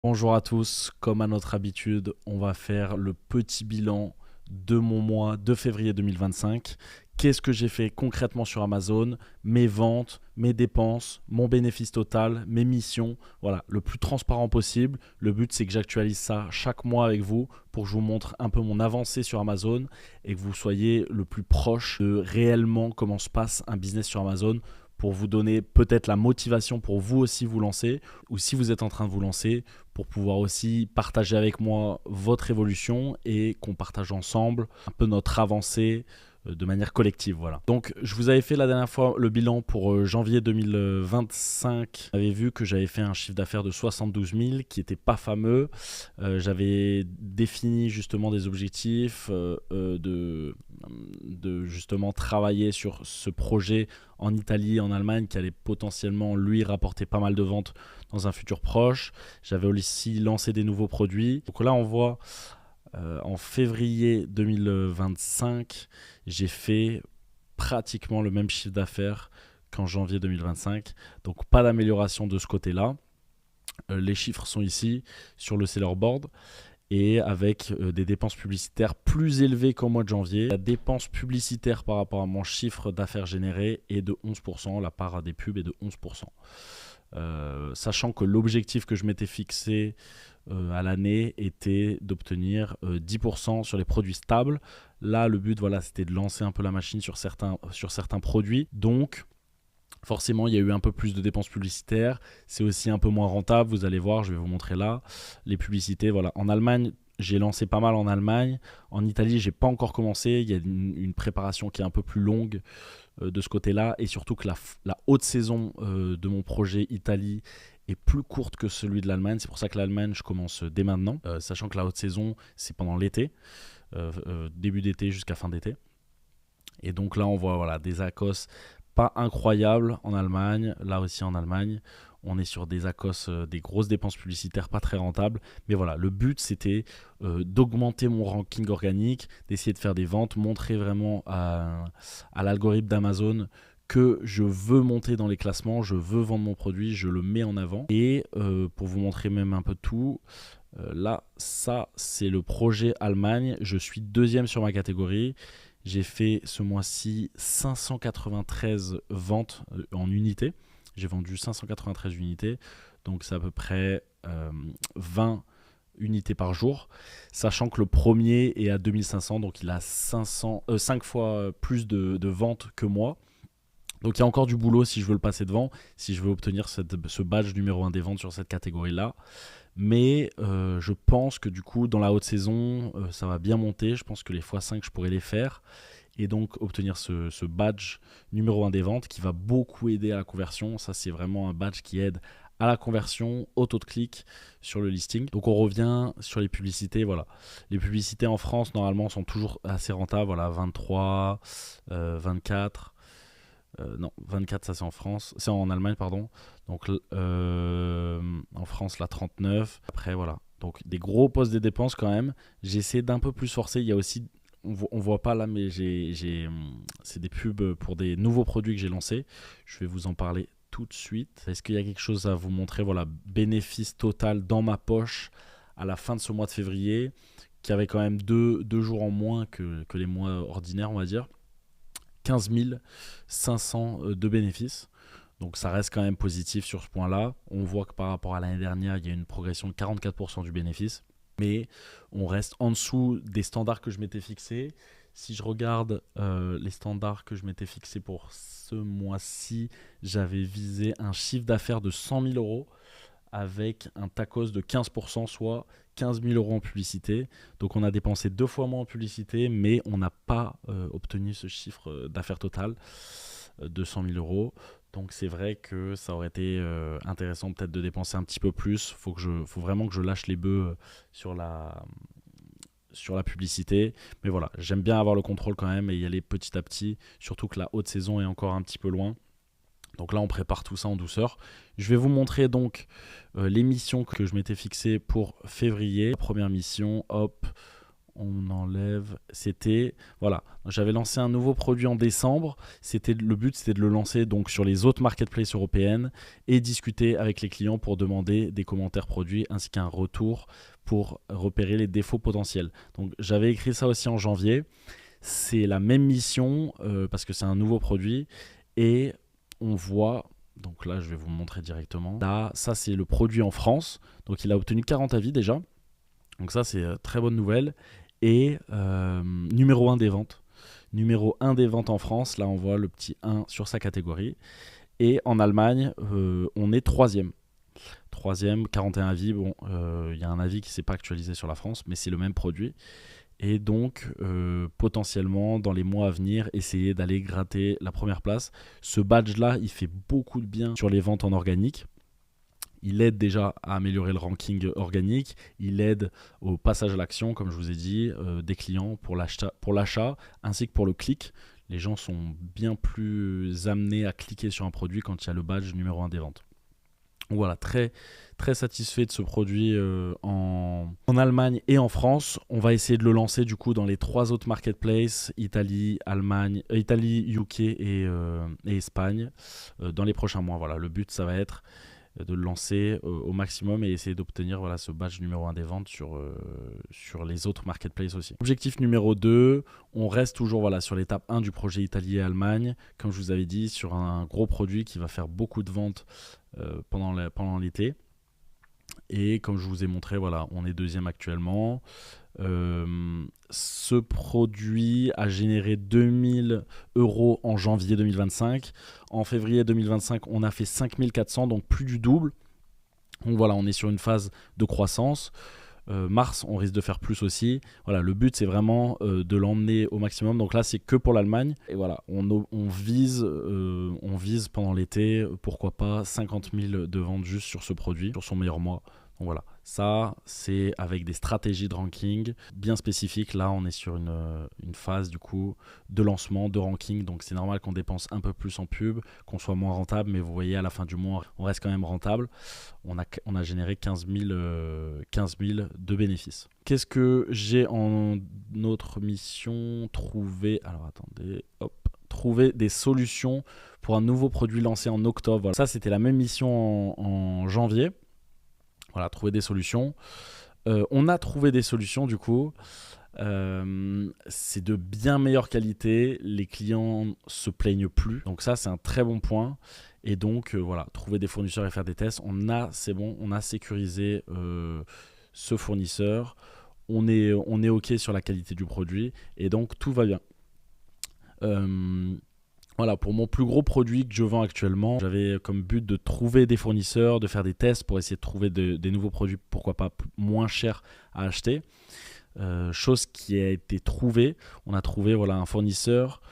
Bonjour à tous, comme à notre habitude, on va faire le petit bilan de mon mois de février 2025. Qu'est-ce que j'ai fait concrètement sur Amazon, mes ventes, mes dépenses, mon bénéfice total, mes missions, voilà, le plus transparent possible. Le but, c'est que j'actualise ça chaque mois avec vous pour que je vous montre un peu mon avancée sur Amazon et que vous soyez le plus proche de réellement comment se passe un business sur Amazon pour vous donner peut-être la motivation pour vous aussi vous lancer, ou si vous êtes en train de vous lancer, pour pouvoir aussi partager avec moi votre évolution et qu'on partage ensemble un peu notre avancée de manière collective. Voilà. Donc, je vous avais fait la dernière fois le bilan pour janvier 2025. Vous avez vu que j'avais fait un chiffre d'affaires de 72 000 qui n'était pas fameux. J'avais défini justement des objectifs de justement travailler sur ce projet en Italie et en Allemagne qui allait potentiellement lui rapporter pas mal de ventes dans un futur proche. J'avais aussi lancé des nouveaux produits. Donc là, on voit en février 2025, j'ai fait pratiquement le même chiffre d'affaires qu'en janvier 2025. Donc pas d'amélioration de ce côté-là. Les chiffres sont ici sur le seller board et avec des dépenses publicitaires plus élevées qu'au mois de janvier. La dépense publicitaire par rapport à mon chiffre d'affaires généré est de 11%, la part des pubs est de 11%. Sachant que l'objectif que je m'étais fixé à l'année était d'obtenir 10% sur les produits stables. Là, le but, voilà, c'était de lancer un peu la machine sur certains produits. Donc, forcément, il y a eu un peu plus de dépenses publicitaires. C'est aussi un peu moins rentable. Vous allez voir, je vais vous montrer là. Les publicités, voilà. En Allemagne, j'ai lancé pas mal en Allemagne. En Italie, j'ai pas encore commencé. Il y a une préparation qui est un peu plus longue de ce côté-là. Et surtout que la haute saison de mon projet Italie est plus courte que celui de l'Allemagne. C'est pour ça que l'Allemagne, je commence dès maintenant. Sachant que la haute saison, c'est pendant l'été. Début d'été jusqu'à fin d'été. Et donc là, on voit voilà, des ACOS pas incroyables en Allemagne. Là aussi en Allemagne, on est sur des ACOS, des grosses dépenses publicitaires pas très rentables. Mais voilà, le but, c'était d'augmenter mon ranking organique, d'essayer de faire des ventes, montrer vraiment à l'algorithme d'Amazon que je veux monter dans les classements, je veux vendre mon produit, je le mets en avant. Et pour vous montrer même un peu tout, là, ça, c'est le projet Allemagne. Je suis deuxième sur ma catégorie. J'ai fait ce mois-ci 593 ventes en unités. J'ai vendu 593 unités. Donc, c'est à peu près 20 unités par jour. Sachant que le premier est à 2500. Donc, il a 5 fois plus de ventes que moi. Donc, il y a encore du boulot si je veux le passer devant. Si je veux obtenir ce badge numéro 1 des ventes sur cette catégorie-là. Mais je pense que du coup, dans la haute saison, ça va bien monter. Je pense que les x5, je pourrais les faire. Et donc, obtenir ce badge numéro 1 des ventes qui va beaucoup aider à la conversion. Ça, c'est vraiment un badge qui aide à la conversion, au taux de clic sur le listing. Donc, on revient sur les publicités. Voilà. Les publicités en France, normalement, sont toujours assez rentables. Voilà, 23, 24. Non, 24, ça c'est en France. C'est en Allemagne, pardon. Donc en France, la 39. Après, voilà. Donc des gros postes des dépenses quand même. J'essaie d'un peu plus forcer. Il y a aussi, on voit pas là, mais c'est des pubs pour des nouveaux produits que j'ai lancés. Je vais vous en parler tout de suite. Est-ce qu'il y a quelque chose à vous montrer? Voilà, bénéfice total dans ma poche à la fin de ce mois de février, qui avait quand même deux jours en moins que les mois ordinaires, on va dire. 15 500 de bénéfices. Donc ça reste quand même positif sur ce point-là. On voit que par rapport à l'année dernière, il y a une progression de 44% du bénéfice. Mais on reste en dessous des standards que je m'étais fixés. Si je regarde les standards que je m'étais fixés pour ce mois-ci, j'avais visé un chiffre d'affaires de 100 000 euros avec un tacos de 15%, soit 15 000 euros en publicité. Donc on a dépensé 2 fois moins en publicité, mais on n'a pas obtenu ce chiffre d'affaires total de 100 000 euros. Donc c'est vrai que ça aurait été intéressant peut-être de dépenser un petit peu plus. Faut vraiment que je lâche les bœufs sur la publicité. Mais voilà, j'aime bien avoir le contrôle quand même et y aller petit à petit, surtout que la haute saison est encore un petit peu loin. Donc là, on prépare tout ça en douceur. Je vais vous montrer donc les missions que je m'étais fixées pour février. La première mission, hop, on enlève, c'était, voilà, j'avais lancé un nouveau produit en décembre, le but c'était de le lancer donc sur les autres marketplaces européennes et discuter avec les clients pour demander des commentaires produits ainsi qu'un retour pour repérer les défauts potentiels. Donc j'avais écrit ça aussi en janvier, c'est la même mission parce que c'est un nouveau produit et on voit, donc là je vais vous montrer directement, là ça c'est le produit en France, donc il a obtenu 40 avis déjà. Donc ça, c'est très bonne nouvelle. Et numéro 1 des ventes. Numéro 1 des ventes en France. Là, on voit le petit 1 sur sa catégorie. Et en Allemagne, on est troisième. Troisième, 41 avis. Bon, y a un avis qui ne s'est pas actualisé sur la France, mais c'est le même produit. Et donc, potentiellement, dans les mois à venir, essayer d'aller gratter la première place. Ce badge-là, il fait beaucoup de bien sur les ventes en organique. Il aide déjà à améliorer le ranking organique, il aide au passage à l'action, comme je vous ai dit, des clients pour l'achat, ainsi que pour le clic. Les gens sont bien plus amenés à cliquer sur un produit quand il y a le badge numéro 1 des ventes. Donc voilà, très, très satisfait de ce produit en Allemagne et en France. On va essayer de le lancer du coup dans les 3 autres marketplaces, Italie, UK et Espagne, dans les prochains mois. Voilà, le but, ça va être de le lancer au maximum et essayer d'obtenir ce badge numéro 1 des ventes sur les autres marketplaces aussi. Objectif numéro 2, on reste toujours sur l'étape 1 du projet Italie et Allemagne, comme je vous avais dit, sur un gros produit qui va faire beaucoup de ventes pendant l'été. Et comme je vous ai montré, on est deuxième actuellement. Ce produit a généré 2000 € en janvier 2025. En février 2025, on a fait 5400, donc plus du double. Donc voilà, on est sur une phase de croissance. Mars, on risque de faire plus aussi. Voilà, le but, c'est vraiment de l'emmener au maximum. Donc là, c'est que pour l'Allemagne. Et voilà, on vise pendant l'été, pourquoi pas, 50 000 de ventes juste sur ce produit, sur son meilleur mois. Donc voilà, ça, c'est avec des stratégies de ranking bien spécifiques. Là, on est sur une phase du coup de lancement, de ranking. Donc c'est normal qu'on dépense un peu plus en pub, qu'on soit moins rentable. Mais vous voyez, à la fin du mois, on reste quand même rentable. On a généré 15 000 de bénéfices. Qu'est-ce que j'ai en autre mission? Trouver des solutions pour un nouveau produit lancé en octobre. Voilà. Ça, c'était la même mission en janvier. Voilà, trouver des solutions. On a trouvé des solutions du coup. C'est de bien meilleure qualité. Les clients se plaignent plus. Donc ça, c'est un très bon point. Et donc, trouver des fournisseurs et faire des tests. C'est bon, on a sécurisé ce fournisseur. On est OK sur la qualité du produit. Et donc, tout va bien. Voilà, pour mon plus gros produit que je vends actuellement, j'avais comme but de trouver des fournisseurs, de faire des tests pour essayer de trouver des nouveaux produits, pourquoi pas moins chers à acheter. Chose qui a été trouvée. On a trouvé un fournisseur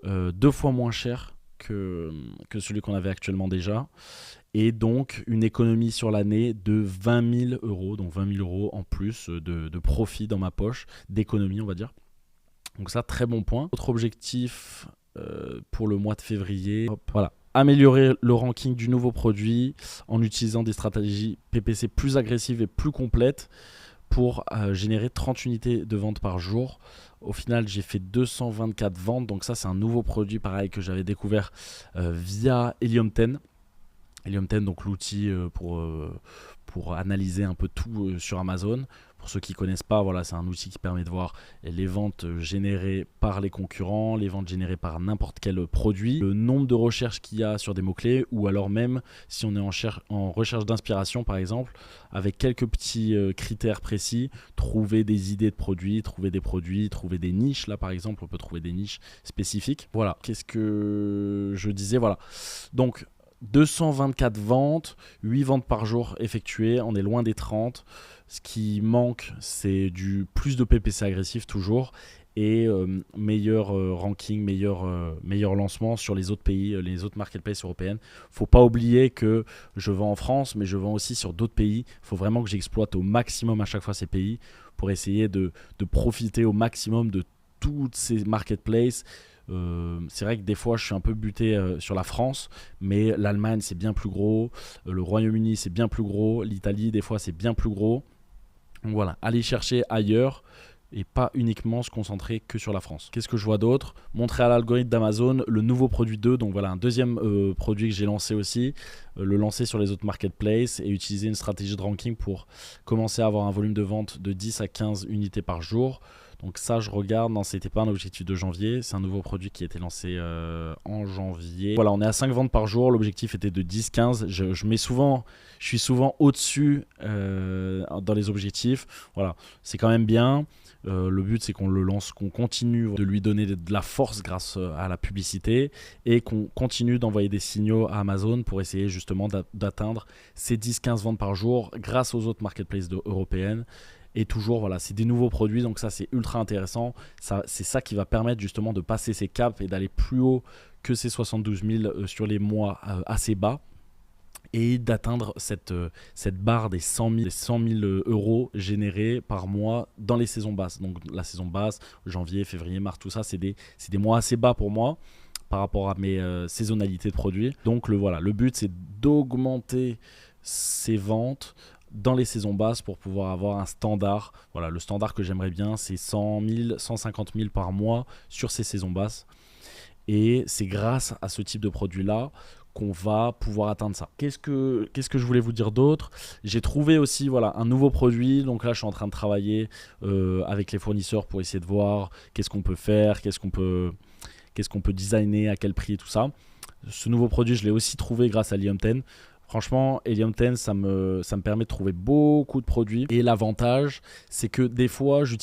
2 fois moins cher que celui qu'on avait actuellement déjà. Et donc une économie sur l'année de 20 000 €, donc 20 000 € en plus de profit dans ma poche, d'économie on va dire. Donc ça, très bon point. Autre objectif pour le mois de février, améliorer le ranking du nouveau produit en utilisant des stratégies PPC plus agressives et plus complètes pour générer 30 unités de vente par jour. Au final, j'ai fait 224 ventes. Donc ça, c'est un nouveau produit pareil que j'avais découvert via Helium 10. Helium 10, donc l'outil pour analyser un peu tout sur Amazon. Pour ceux qui ne connaissent pas, c'est un outil qui permet de voir les ventes générées par les concurrents, les ventes générées par n'importe quel produit, le nombre de recherches qu'il y a sur des mots-clés, ou alors même si on est en recherche d'inspiration par exemple, avec quelques petits critères précis, trouver des idées de produits, trouver des niches. Là par exemple, on peut trouver des niches spécifiques. Voilà, qu'est-ce que je disais? Donc 224 ventes, 8 ventes par jour effectuées, on est loin des 30. Ce qui manque, c'est plus de PPC agressif toujours et meilleur ranking, meilleur lancement sur les autres pays, les autres marketplaces européennes. Faut pas oublier que je vends en France, mais je vends aussi sur d'autres pays. Il faut vraiment que j'exploite au maximum à chaque fois ces pays pour essayer de profiter au maximum de toutes ces marketplaces. C'est vrai que des fois je suis un peu buté sur la France, mais l'Allemagne c'est bien plus gros, le Royaume-Uni c'est bien plus gros, l'Italie des fois c'est bien plus gros. Donc voilà, allez chercher ailleurs et pas uniquement se concentrer que sur la France. Qu'est-ce que je vois d'autre? Montrer à l'algorithme d'Amazon le nouveau produit 2, donc voilà un deuxième produit que j'ai lancé aussi, le lancer sur les autres marketplaces et utiliser une stratégie de ranking pour commencer à avoir un volume de vente de 10 à 15 unités par jour. Donc ça, je regarde. Non, c'était pas un objectif de janvier. C'est un nouveau produit qui a été lancé en janvier. Voilà, on est à 5 ventes par jour. L'objectif était de 10-15. Je suis souvent au-dessus dans les objectifs. Voilà, c'est quand même bien. Le but, c'est qu'on le lance, qu'on continue de lui donner de la force grâce à la publicité et qu'on continue d'envoyer des signaux à Amazon pour essayer justement d'atteindre ces 10-15 ventes par jour grâce aux autres marketplaces européennes. Et toujours, voilà, c'est des nouveaux produits, donc ça, c'est ultra intéressant. C'est ça qui va permettre justement de passer ces caps et d'aller plus haut que ces 72 000 sur les mois assez bas et d'atteindre cette barre des 100 000 euros générés par mois dans les saisons basses. Donc la saison basse, janvier, février, mars, tout ça, c'est des mois assez bas pour moi par rapport à mes saisonnalités de produits. Donc le but, c'est d'augmenter ces ventes dans les saisons basses pour pouvoir avoir un standard. Voilà, le standard que j'aimerais bien, c'est 100 000, 150 000 par mois sur ces saisons basses. Et c'est grâce à ce type de produit-là qu'on va pouvoir atteindre ça. Qu'est-ce que je voulais vous dire d'autre? J'ai trouvé aussi un nouveau produit. Donc là, je suis en train de travailler avec les fournisseurs pour essayer de voir qu'est-ce qu'on peut faire, qu'est-ce qu'on peut designer, à quel prix et tout ça. Ce nouveau produit, je l'ai aussi trouvé grâce à Helium 10. Franchement, Helium 10, ça me permet de trouver beaucoup de produits. Et l'avantage, c'est que des fois, je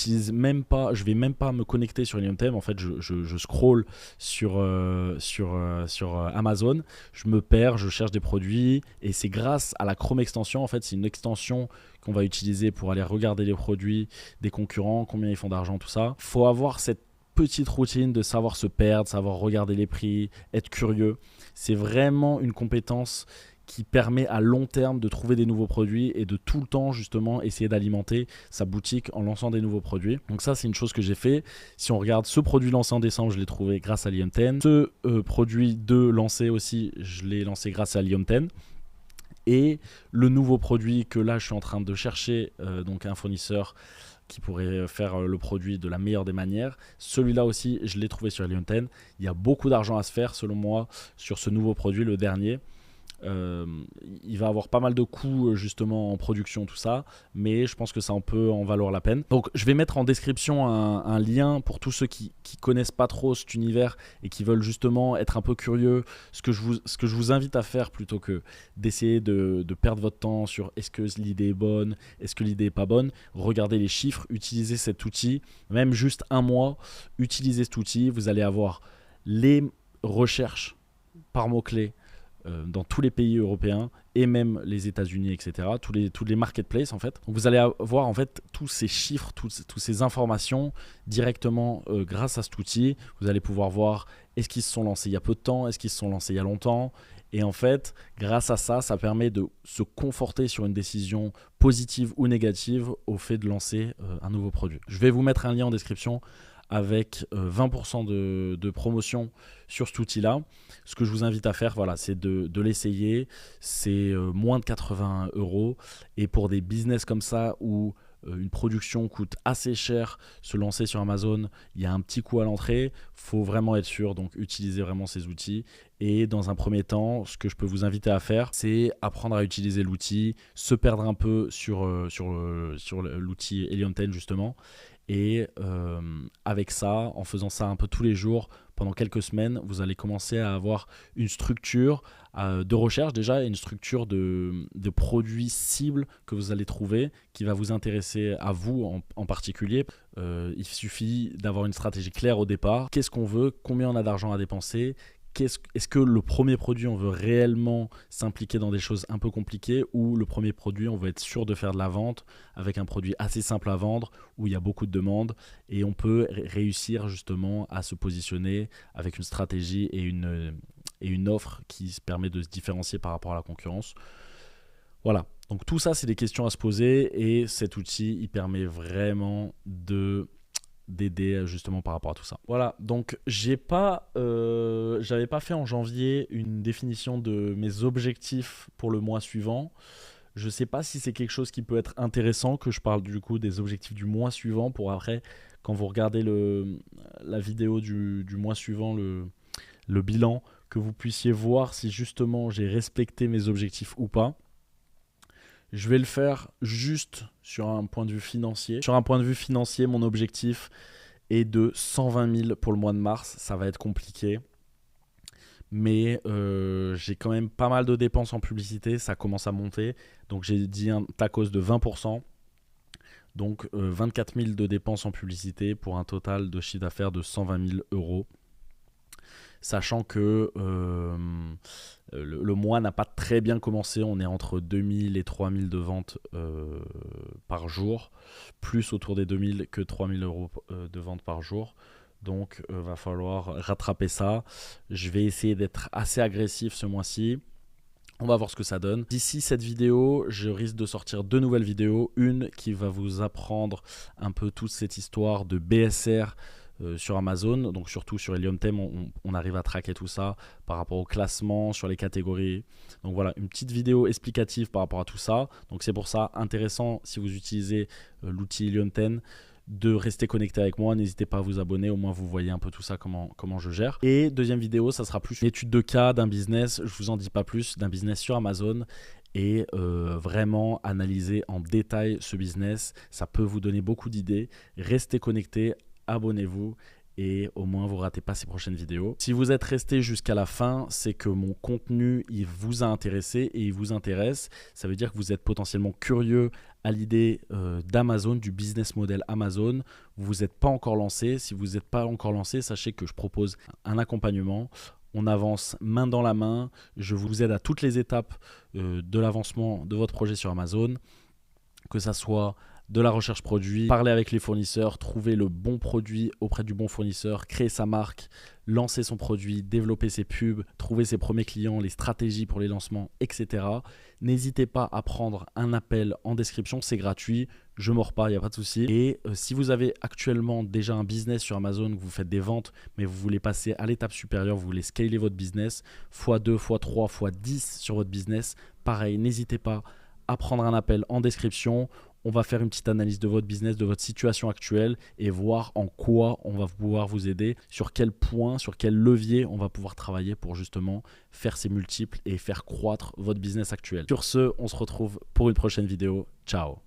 vais même pas me connecter sur Helium 10. En fait, je scroll sur Amazon. Je me perds, je cherche des produits. Et c'est grâce à la Chrome extension. En fait, c'est une extension qu'on va utiliser pour aller regarder les produits des concurrents, combien ils font d'argent, tout ça. Il faut avoir cette petite routine de savoir se perdre, savoir regarder les prix, être curieux. C'est vraiment une compétence qui permet à long terme de trouver des nouveaux produits et de tout le temps justement essayer d'alimenter sa boutique en lançant des nouveaux produits. Donc ça, c'est une chose que j'ai fait. Si on regarde ce produit lancé en décembre, je l'ai trouvé grâce à Helium 10. Ce produit 2 lancé aussi, je l'ai lancé grâce à Helium 10. Et le nouveau produit que là je suis en train de chercher, donc un fournisseur qui pourrait faire le produit de la meilleure des manières. Celui-là aussi, je l'ai trouvé sur Helium 10. Il y a beaucoup d'argent à se faire selon moi sur ce nouveau produit, le dernier. Il va avoir pas mal de coûts justement en production, tout ça, mais je pense que ça en peut en valoir la peine. Donc je vais mettre en description un lien pour tous ceux qui connaissent pas trop cet univers et qui veulent justement être un peu curieux. Ce que je vous invite à faire, plutôt que d'essayer de perdre votre temps sur est-ce que l'idée est bonne, est-ce que l'idée est pas bonne, regardez les chiffres, utilisez cet outil, même juste un mois, utilisez cet outil, vous allez avoir les recherches par mots-clés dans tous les pays européens et même les États-Unis, etc. Tous les marketplaces en fait. Donc vous allez avoir en fait tous ces chiffres, toutes ces informations directement grâce à cet outil. Vous allez pouvoir voir est-ce qu'ils se sont lancés il y a peu de temps, est-ce qu'ils se sont lancés il y a longtemps. Et en fait, grâce à ça, ça permet de se conforter sur une décision positive ou négative au fait de lancer un nouveau produit. Je vais vous mettre un lien en description avec 20% de promotion sur cet outil-là. Ce que je vous invite à faire, c'est de l'essayer. C'est moins de 80 €. Et pour des business comme ça où une production coûte assez cher, se lancer sur Amazon, il y a un petit coût à l'entrée, il faut vraiment être sûr, donc utilisez vraiment ces outils. Et dans un premier temps, ce que je peux vous inviter à faire, c'est apprendre à utiliser l'outil, se perdre un peu sur l'outil Helium 10 justement. Et avec ça, en faisant ça un peu tous les jours, pendant quelques semaines, vous allez commencer à avoir une structure de recherche déjà, et une structure de produits cibles que vous allez trouver, qui va vous intéresser à vous en particulier. Il suffit d'avoir une stratégie claire au départ. Qu'est-ce qu'on veut? Combien on a d'argent à dépenser? Est-ce que le premier produit, on veut réellement s'impliquer dans des choses un peu compliquées, ou le premier produit, on veut être sûr de faire de la vente avec un produit assez simple à vendre où il y a beaucoup de demandes et on peut réussir justement à se positionner avec une stratégie et une offre qui se permet de se différencier par rapport à la concurrence. Voilà, donc tout ça, c'est des questions à se poser et cet outil, il permet vraiment d'aider justement par rapport à tout ça. Voilà, donc j'avais pas fait en janvier une définition de mes objectifs pour le mois suivant. Je ne sais pas si c'est quelque chose qui peut être intéressant, que je parle du coup des objectifs du mois suivant pour après, quand vous regardez la vidéo du mois suivant, le bilan, que vous puissiez voir si justement j'ai respecté mes objectifs ou pas. Je vais le faire juste sur un point de vue financier. Sur un point de vue financier, mon objectif est de 120 000 pour le mois de mars. Ça va être compliqué. Mais j'ai quand même pas mal de dépenses en publicité. Ça commence à monter. Donc j'ai dit un tacos de 20%. Donc 24 000 de dépenses en publicité pour un total de chiffre d'affaires de 120 000 euros. Sachant que le mois n'a pas très bien commencé, on est entre 2000 et 3000 de ventes par jour, plus autour des 2000 que 3000 euros de ventes par jour. Donc va falloir rattraper ça. Je vais essayer d'être assez agressif ce mois-ci. On va voir ce que ça donne. D'ici cette vidéo, je risque de sortir 2 nouvelles vidéos. Une qui va vous apprendre un peu toute cette histoire de BSR sur Amazon, donc surtout sur Helium Theme, on arrive à traquer tout ça par rapport au classement, sur les catégories. Donc voilà, une petite vidéo explicative par rapport à tout ça. Donc c'est pour ça intéressant si vous utilisez l'outil Helium Theme de rester connecté avec moi. N'hésitez pas à vous abonner, au moins vous voyez un peu tout ça, comment je gère. Et deuxième vidéo, ça sera plus une étude de cas d'un business, je vous en dis pas plus, d'un business sur Amazon. Et vraiment analyser en détail ce business, ça peut vous donner beaucoup d'idées. Restez connecté, abonnez-vous et au moins vous ne ratez pas ces prochaines vidéos. Si vous êtes resté jusqu'à la fin, c'est que mon contenu il vous a intéressé et il vous intéresse. Ça veut dire que vous êtes potentiellement curieux à l'idée d'Amazon, du business model Amazon. Vous n'êtes pas encore lancé. Si vous n'êtes pas encore lancé, sachez que je propose un accompagnement. On avance main dans la main. Je vous aide à toutes les étapes de l'avancement de votre projet sur Amazon, que ça soit de la recherche produit, parler avec les fournisseurs, trouver le bon produit auprès du bon fournisseur, créer sa marque, lancer son produit, développer ses pubs, trouver ses premiers clients, les stratégies pour les lancements, etc. N'hésitez pas à prendre un appel en description, c'est gratuit, je ne mords pas, il n'y a pas de souci. Et si vous avez actuellement déjà un business sur Amazon, que vous faites des ventes, mais vous voulez passer à l'étape supérieure, vous voulez scaler votre business, x2, x3, x10 sur votre business, pareil, n'hésitez pas à prendre un appel en description. On va faire une petite analyse de votre business, de votre situation actuelle et voir en quoi on va pouvoir vous aider, sur quel point, sur quel levier on va pouvoir travailler pour justement faire ces multiples et faire croître votre business actuel. Sur ce, on se retrouve pour une prochaine vidéo. Ciao!